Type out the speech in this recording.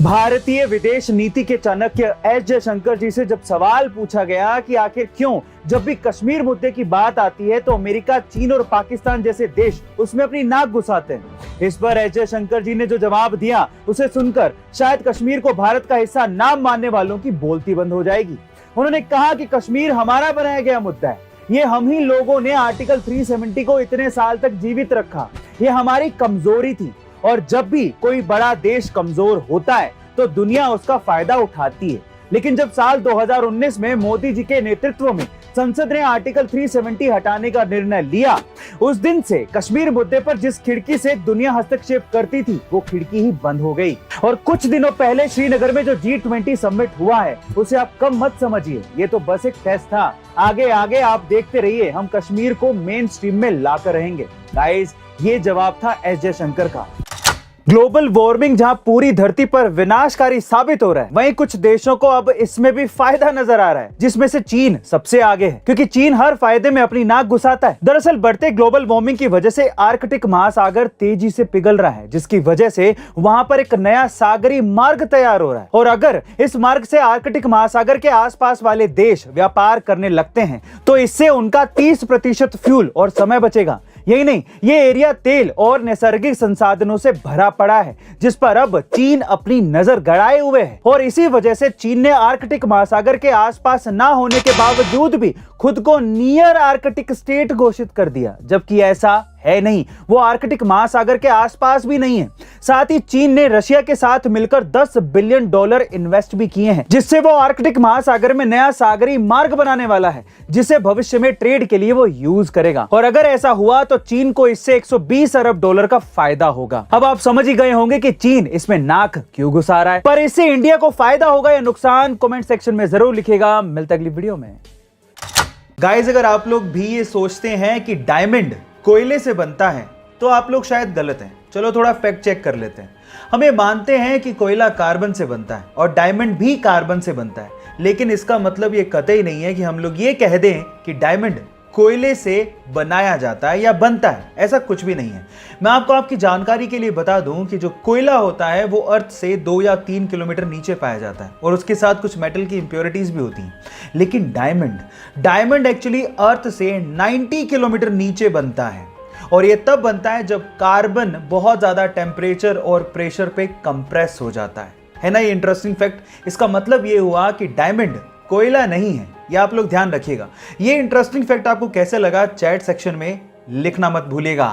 भारतीय विदेश नीति के चाणक्य एस जयशंकर जी से जब सवाल पूछा गया कि आखिर क्यों जब भी कश्मीर मुद्दे की बात आती है तो अमेरिका, चीन और पाकिस्तान जैसे देश उसमें अपनी नाक घुसाते हैं, इस पर एस जयशंकर जी ने जो जवाब दिया उसे सुनकर शायद कश्मीर को भारत का हिस्सा ना मानने वालों की बोलती बंद हो जाएगी। उन्होंने कहा कि कश्मीर हमारा बनाया गया मुद्दा है, ये हम ही लोगों ने आर्टिकल 370 को इतने साल तक जीवित रखा, ये हमारी कमजोरी थी और जब भी कोई बड़ा देश कमजोर होता है तो दुनिया उसका फायदा उठाती है। लेकिन जब साल 2019 में मोदी जी के नेतृत्व में संसद ने आर्टिकल 370 हटाने का निर्णय लिया, उस दिन से कश्मीर मुद्दे पर जिस खिड़की से दुनिया हस्तक्षेप करती थी वो खिड़की ही बंद हो गई। और कुछ दिनों पहले श्रीनगर में जो G20 समिट हुआ है उसे आप कम मत समझिए, ये तो बस एक टेस्ट था। आगे आगे आप देखते रहिए, हम कश्मीर को मेन स्ट्रीम में लाकर रहेंगे। गाइस, ये जवाब था एस जयशंकर का। ग्लोबल वार्मिंग जहां पूरी धरती पर विनाशकारी साबित हो रहा है, वहीं कुछ देशों को अब इसमें भी फायदा नजर आ रहा है, जिसमें से चीन सबसे आगे है, क्योंकि चीन हर फायदे में अपनी नाक घुसाता है। दरअसल बढ़ते ग्लोबल वार्मिंग की वजह से आर्कटिक महासागर तेजी से पिघल रहा है, जिसकी वजह से वहां पर एक नया सागरीय मार्ग तैयार हो रहा है। और अगर इस मार्ग से आर्कटिक महासागर के आसपास वाले देश व्यापार करने लगते हैं तो इससे उनका 30% फ्यूल और समय बचेगा। यही नहीं, ये एरिया तेल और नैसर्गिक संसाधनों से भरा पड़ा है, जिस पर अब चीन अपनी नजर गड़ाए हुए है। और इसी वजह से चीन ने आर्कटिक महासागर के आसपास ना होने के बावजूद भी खुद को नियर आर्कटिक स्टेट घोषित कर दिया, जबकि ऐसा है नहीं, वो आर्कटिक महासागर के आसपास भी नहीं है। साथ ही चीन ने रशिया के साथ मिलकर $10 बिलियन इन्वेस्ट भी किए हैं, जिससे वो आर्कटिक महासागर में नया सागरीय मार्ग बनाने वाला है, जिसे भविष्य में ट्रेड के लिए वो यूज करेगा। और अगर ऐसा हुआ तो चीन को इससे $120 अरब का फायदा होगा। अब आप समझ ही गए होंगे कि चीन इसमें नाक क्यों घुसा रहा है। पर इससे इंडिया को फायदा होगा या नुकसान, कमेंट सेक्शन में जरूर लिखिएगा। मिलते अगली वीडियो में। गाइस, अगर आप लोग भी ये सोचते हैं कि डायमंड कोयले से बनता है तो आप लोग शायद गलत हैं। चलो थोड़ा फैक्ट चेक कर लेते हैं। हम ये मानते हैं कि कोयला कार्बन से बनता है और डायमंड भी कार्बन से बनता है, लेकिन इसका मतलब ये कतई नहीं है कि हम लोग ये कह दें कि डायमंड कोयले से बनाया जाता है या बनता है। ऐसा कुछ भी नहीं है। मैं आपको आपकी जानकारी के लिए बता दूं कि जो कोयला होता है वो अर्थ से 2 या 3 किलोमीटर नीचे पाया जाता है और उसके साथ कुछ मेटल की इंप्योरिटीज भी होती हैं। लेकिन डायमंड एक्चुअली अर्थ से 90 किलोमीटर नीचे बनता है, और ये तब बनता है जब कार्बन बहुत ज्यादा टेम्परेचर और प्रेशर पे कंप्रेस हो जाता है ना। ये इंटरेस्टिंग फैक्ट। इसका मतलब ये हुआ कि डायमंड कोयला नहीं है, ये आप लोग ध्यान रखिएगा। ये इंटरेस्टिंग फैक्ट आपको कैसे लगा चैट सेक्शन में लिखना मत भूलिएगा।